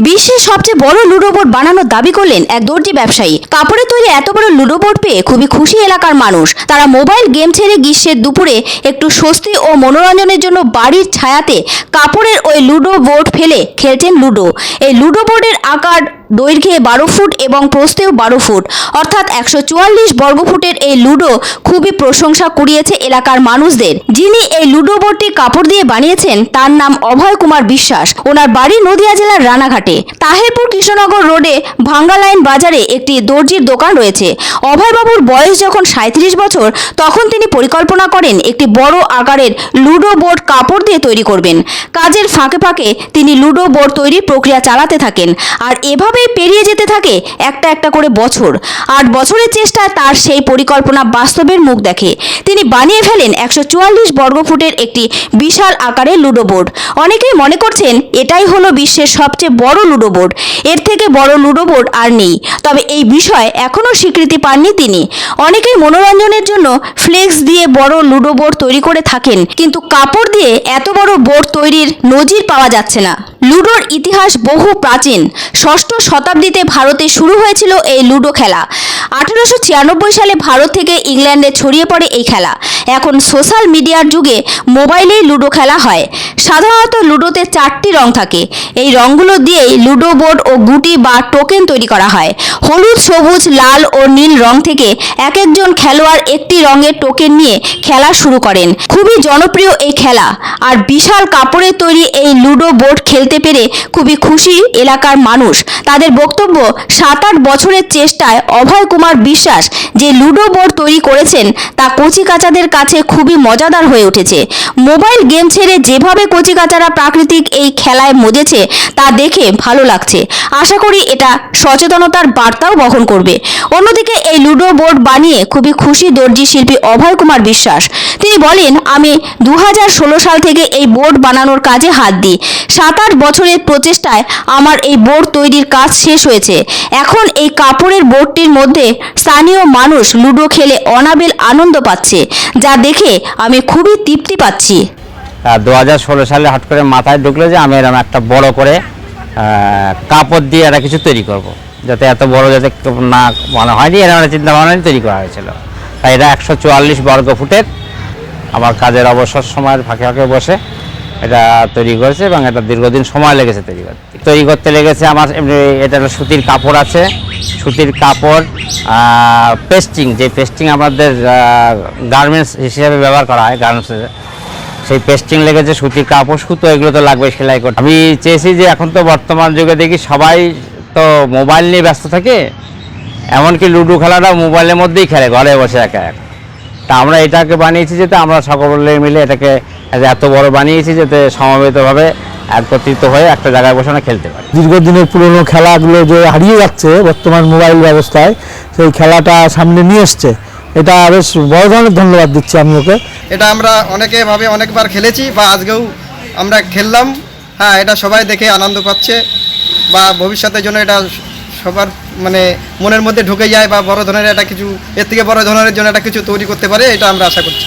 বিশ্বের সবচেয়ে বড় লুডো বোর্ড বানানোর দাবি করলেন এক দর্জি ব্যবসায়ী। কাপড়ে তৈরি এত বড় লুডো বোর্ড পেয়ে খুবই খুশি এলাকার মানুষ। তারা মোবাইল গেম ছেড়ে গ্রীষ্মের দুপুরে একটু স্বস্তি ও মনোরঞ্জনের জন্য বাড়ির ছায়াতে কাপড়ের ওই লুডো বোর্ড ফেলে খেলছেন লুডো। এই লুডো বোর্ডের আকার দৈর্ঘ্যে 12 ফুট এবং প্রস্থেও 12 ফুট, অর্থাৎ 144 বর্গফুটের এই লুডো খুবই প্রশংসা কুড়িয়েছে এলাকার মানুষদের। যিনি এই লুডো বোর্ডটি কাপড় দিয়ে বানিয়েছেন তার নাম অভয় কুমার বিশ্বাস। ওনার বাড়ি নদিয়া জেলার রানাঘাটে। তাহেরপুর কৃষ্ণনগর রোডে ভাঙ্গা লাইন বাজারে একটি দর্জির দোকান রয়েছে। অভয়বাবুর বয়স যখন 37 বছর, তখন তিনি পরিকল্পনা করেন একটি বড় আকারের লুডো বোর্ড কাপড় দিয়ে তৈরি করবেন। কাজের ফাঁকে ফাঁকে তিনি লুডো বোর্ড তৈরির প্রক্রিয়া চালাতে থাকেন, আর এভাবে পেরিয়ে যেতে থাকে একটা একটা করে বছর। 8 বছরের চেষ্টায় তার সেই পরিকল্পনা বাস্তবের মুখ দেখে। তিনি বানিয়ে ফেলেন 144 বর্গফুটের একটি বিশাল আকারের লুডো বোর্ড। অনেকেই মনে করছেন এটাই হলো বিশ্বের সবচেয়ে বড় লুডো বোর্ড, এর থেকে বড় লুডো বোর্ড আর নেই। তবে এই বিষয়ে এখনও স্বীকৃতি পাননি তিনি। অনেকেই মনোরঞ্জনের জন্য ফ্লেক্স দিয়ে বড় লুডো বোর্ড তৈরি করে থাকেন, কিন্তু কাপড় দিয়ে এত বড় বোর্ড তৈরির নজির পাওয়া যাচ্ছে না। লুডোর ইতিহাস বহু প্রাচীন। 6ষ্ঠ শতাব্দীতে ভারতে শুরু হয়েছিল এই লুডো খেলা। 1896 সালে ভারত থেকে ইংল্যান্ডে ছড়িয়ে পড়ে এই খেলা। এখন সোশ্যাল মিডিয়ার যুগে মোবাইলেই লুডো খেলা হয়। সাধারণত লুডোতে 4টি রং থাকে। এই রংগুলো দিয়েই লুডো বোর্ড ও গুটি বা টোকেন তৈরি করা হয়। হলুদ, সবুজ, লাল ও নীল রং থেকে এক একজন খেলোয়াড় একটি রঙের টোকেন নিয়ে খেলা শুরু করেন। খুবই জনপ্রিয় এই খেলা। আর বিশাল কাপড়ের তৈরি এই লুডো বোর্ড খেলতে পেরে খুবই খুশি এলাকার মানুষ। তাদের বক্তব্য, 7-8 বছরের চেষ্টায় অভয় কুমার বিশ্বাস যে লুডো বোর্ড তৈরি করেছেন তা কচিকাচাদের কাছে খুবই মজাদার হয়ে উঠেছে। মোবাইল গেম ছেড়ে যেভাবে কচিকাচারা প্রাকৃতিক এই খেলায় মজেছে তা দেখে ভালো লাগছে। আশা করি এটা সচেতনতার বার্তাও বহন করবে। অন্যদিকে এই লুডো বোর্ড বানিয়ে খুবই খুশি দর্জি শিল্পী অভয় কুমার বিশ্বাস। তিনি বলেন, আমি 2016 সাল থেকে এই বোর্ড বানানোর কাজে হাত দিই। 7-8 বছরের প্রচেষ্টায় আমার এই বোর্ড তৈরির কাজ শেষ হয়েছে। এখন এই কাপড়ের বোর্ডটির মধ্যে স্থানীয় মানুষ লুডো খেলে অনাবিল আনন্দ পাচ্ছে, যা দেখে আমি খুবই তৃপ্তি পাচ্ছি। 2016 সালে হঠাৎ করে মাথায় ঢুকলো যে আমি এরকম একটা বড় করে কাপড় দিয়ে একটা কিছু তৈরি করব, যাতে এত বড় যাতে না মনে হয়নি, এরকম একটা চিন্তা ভাবনা তৈরি করা হয়েছিল। তাই এটা 144 বর্গ ফুটের আমার কাজের অবসর সময়ের ফাঁকে ফাঁকে বসে এটা তৈরি করেছে, এবং এটা দীর্ঘদিন সময় লেগেছে তৈরি করতে লেগেছে আমার। এমনি এটা সুতির কাপড় আছে, সুতির কাপড় পেস্টিং, যে পেস্টিং আমাদের গার্মেন্টস হিসেবে ব্যবহার করা হয় গার্মেন্টসে, সেই পেস্টিং লেগেছে, সুতির কাপড়, সুতো, এগুলো তো লাগবে সেলাই করতে। আমি চেয়েছি যে এখন তো বর্তমান যুগে দেখি সবাই তো মোবাইল নিয়ে ব্যস্ত থাকে, এমনকি লুডো খেলাটাও মোবাইলের মধ্যেই খেলে ঘরে বসে একা একা। তা আমরা এটাকে বানিয়েছি যাতে আমরা সকলে মিলে এটাকে এত বড় বানিয়েছি যাতে সমবেতভাবে একত্রিত হয়ে একটা জায়গায় বসে আমরা খেলতে পারি। দীর্ঘদিনের পুরনো খেলাগুলো যে হারিয়ে যাচ্ছে বর্তমান মোবাইল ব্যবস্থায়, সেই খেলাটা সামনে নিয়ে এসছে, এটা বেশ বড় ধরনের ধন্যবাদ দিচ্ছি আমি ওকে। এটা আমরা অনেকবার খেলেছি বা আজকেও আমরা খেললাম। হ্যাঁ, এটা সবাই দেখে আনন্দ পাচ্ছে, বা ভবিষ্যতের জন্য এটা সবার মানে মনের মধ্যে ঢুকে যায়, বা বড় ধরনের একটা কিছু, এর থেকে বড় ধরনের জন্য একটা কিছু তৈরি করতে পারে, এটা আমরা আশা করছি।